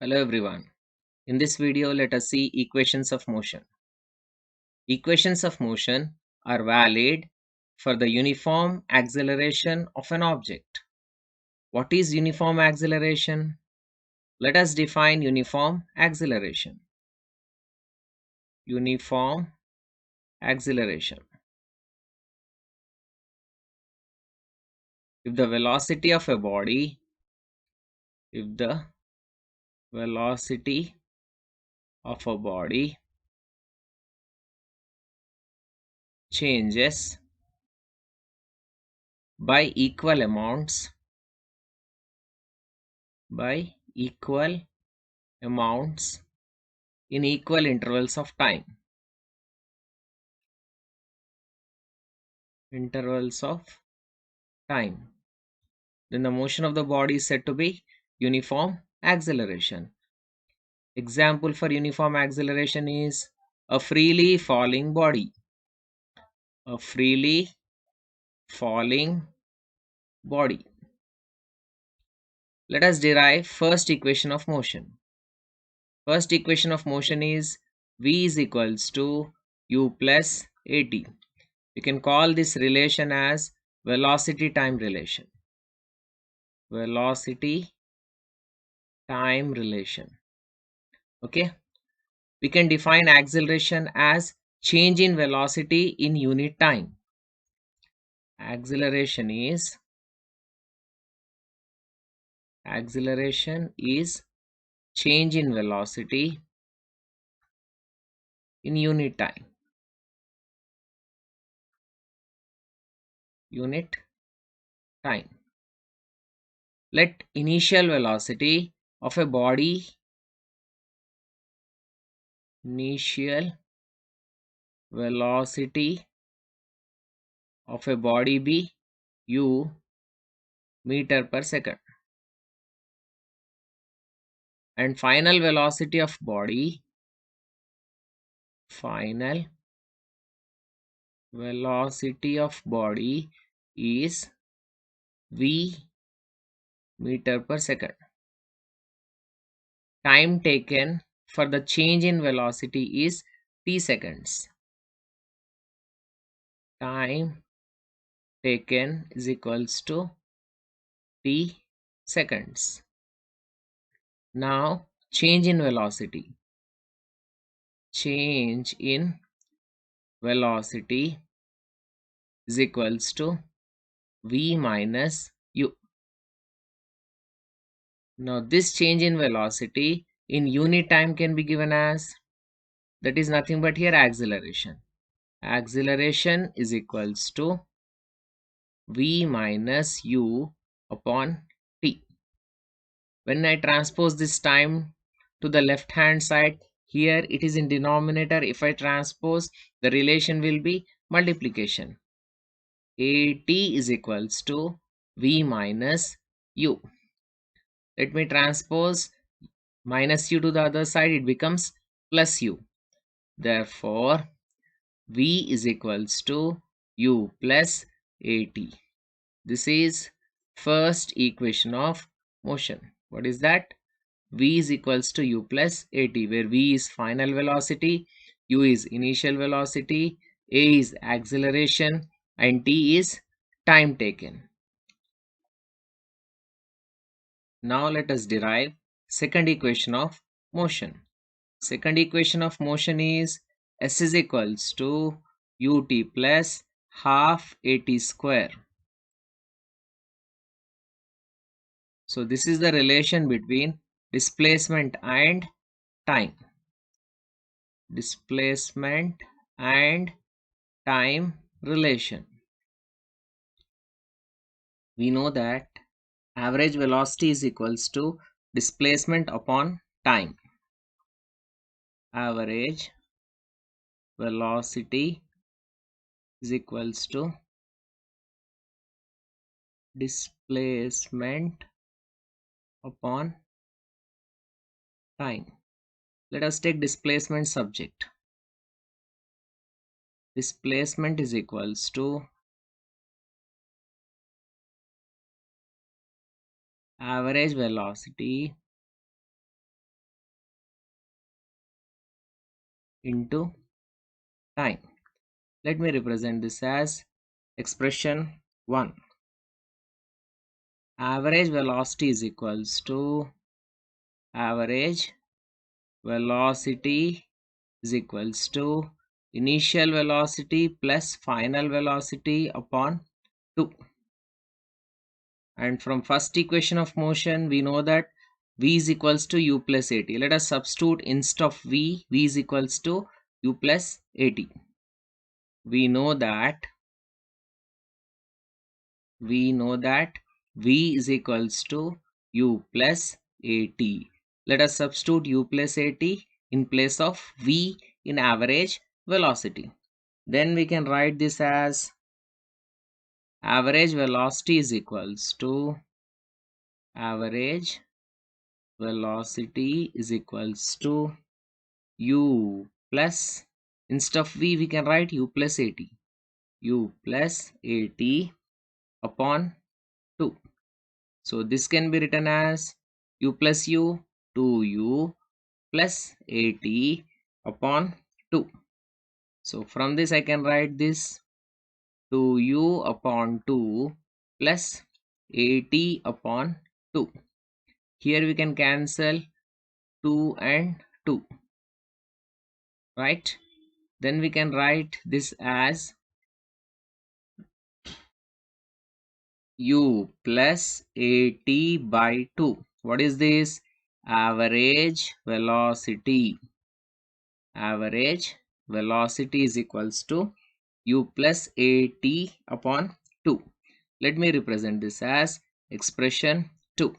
Hello everyone. In this video, let us see equations of motion. Equations of motion are valid for the uniform acceleration of an object. What is uniform acceleration? Let us define uniform acceleration. Uniform acceleration. If the velocity of a body, if the velocity of a body changes by equal amounts, in equal intervals of time, then the motion of the body is said to be uniform acceleration. Example for uniform acceleration is a freely falling body. A freely falling body. Let us derive first equation of motion. First equation of motion is V is equals to U plus AT. You can call this relation as velocity time relation. Velocity time relation. Okay. We can define acceleration as change in velocity in unit time. Acceleration is change in velocity in unit time. Unit time. Let initial velocity of a body be u meter per second, and final velocity of body is v meter per second. Time taken for the change in velocity is t seconds. Time taken is equals to t seconds. Now change in velocity. Change in velocity is equals to v minus u. Now this change in velocity in unit time can be given as, that is nothing but here acceleration. Acceleration is equals to v minus u upon t. When I transpose this time to the left hand side, here it is in denominator. If I transpose, the relation will be multiplication. At is equals to v minus u. Let me transpose minus u to the other side, it becomes plus u. Therefore, v is equals to u plus at. This is first equation of motion. What is that? V is equals to u plus at, where v is final velocity, u is initial velocity, a is acceleration, and t is time taken. Now let us derive second equation of motion. Second equation of motion is s is equals to ut plus half at square. So this is the relation between displacement and time. Displacement and time relation. We know that average velocity is equals to displacement upon time. Average velocity is equals to displacement upon time. Let us take displacement subject. Displacement is equals to average velocity into time. Let me represent this as expression 1. Average velocity is equals to average velocity is equals to initial velocity plus final velocity upon 2. And from first equation of motion, we know that v is equals to u plus at. Let us substitute instead of v is equals to u plus at. We know that v is equals to u plus at. Let us substitute u plus at in place of v in average velocity. Then we can write this as average velocity is equals to average velocity is equals to u plus, instead of v we can write u plus at, u plus at upon 2. So this can be written as u plus u, 2u plus at upon 2. So from this I can write this 2u upon 2 plus at upon 2. Here we can cancel 2 and 2, right? Then we can write this as u plus at by 2. What is this? Average velocity. Average velocity is equals to u plus at upon 2. Let me represent this as expression 2.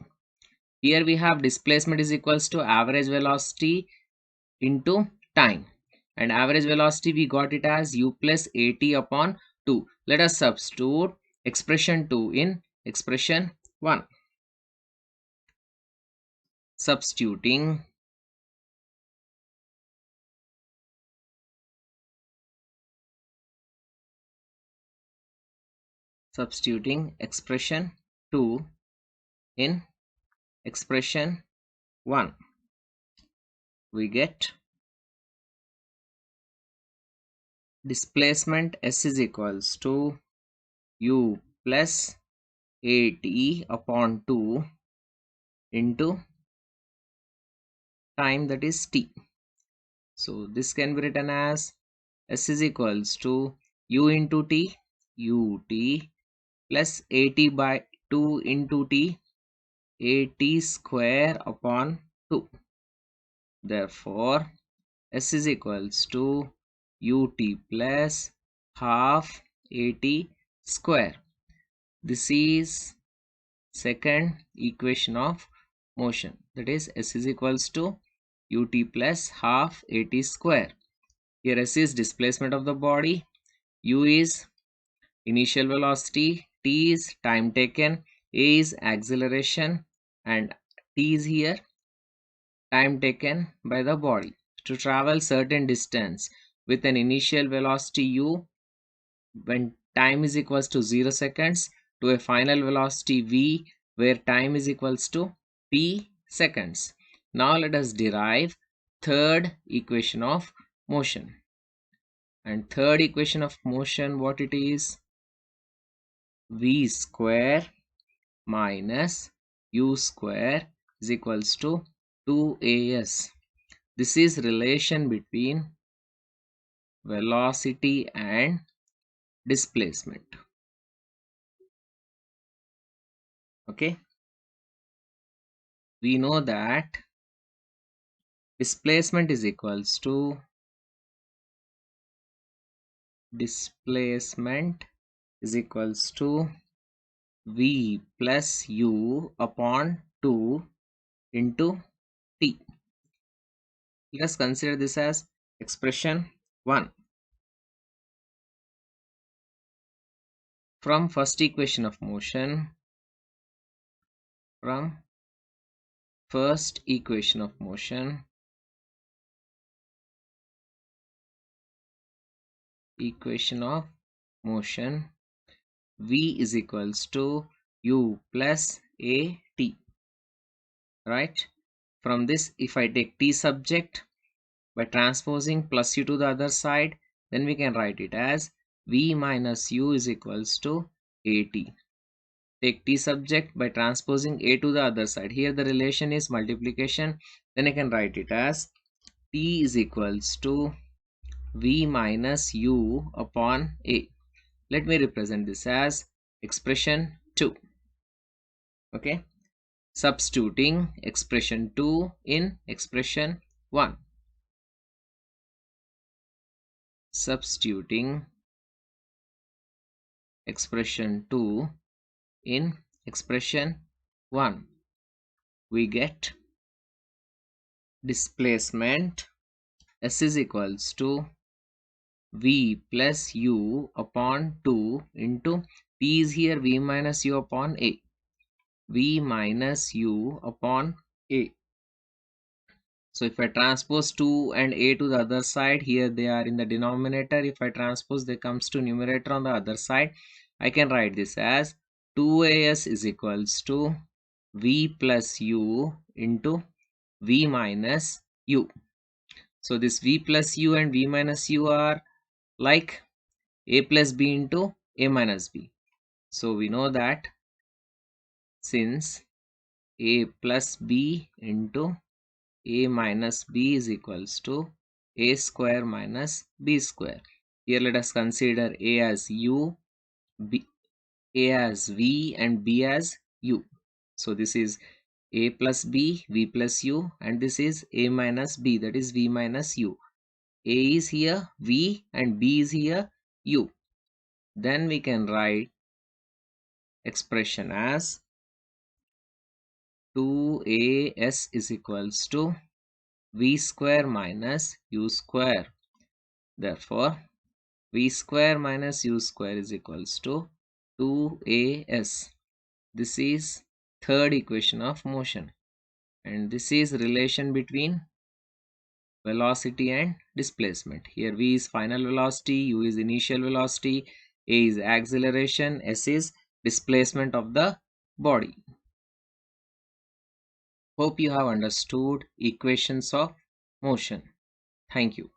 Here we have displacement is equals to average velocity into time, and average velocity we got it as u plus at upon 2. Let us substitute expression 2 in expression 1. Substituting expression 2 in expression 1, we get displacement s is equals to u plus at upon 2 into time, that is t. So this can be written as s is equals to u into t, ut plus at by 2 into t, at square upon 2. Therefore s is equals to ut plus half at square. This is second equation of motion, that is s is equals to ut plus half at square. Here s is displacement of the body, u is initial velocity, t is time taken, a is acceleration, and t is here time taken by the body to travel certain distance with an initial velocity u when time is equals to 0 seconds to a final velocity v where time is equals to p seconds. Now let us derive third equation of motion. And third equation of motion, what it is? V square minus u square is equals to 2as. This is relation between velocity and displacement. Okay, we know that displacement is equals to v plus u upon 2 into t. Let us consider this as expression 1. From first equation of motion, v is equals to u plus a t, right? From this, if I take t subject, By transposing plus u to the other side, then we can write it as v minus u is equals to at. Take t subject, by transposing a to the other side. Here the relation is multiplication. Then I can write it as t is equals to v minus u upon a. Let me represent this as expression 2. Okay. Substituting expression 2 in expression 1. Substituting expression 2 in expression 1. We get displacement s is equals to v plus u upon 2 into t is here v minus u upon a. V minus u upon a. So if I transpose 2 and a to the other side, here they are in the denominator. If I transpose, they comes to numerator on the other side. I can write this as 2as is equals to v plus u into v minus u. So this v plus u and v minus u are like a plus b into a minus b. So we know that since a plus b into a minus b is equals to a square minus b square. Here let us consider a as u, a as v and b as u. So this is a plus b, v plus u, and this is a minus b, that is v minus u. A is here v and b is here u. Then we can write expression as 2as is equals to v square minus u square. Therefore, v square minus u square is equals to 2as. This is third equation of motion, and this is relation between velocity and displacement. Here v is final velocity, u is initial velocity, a is acceleration, s is displacement of the body. Hope you have understood equations of motion. Thank you.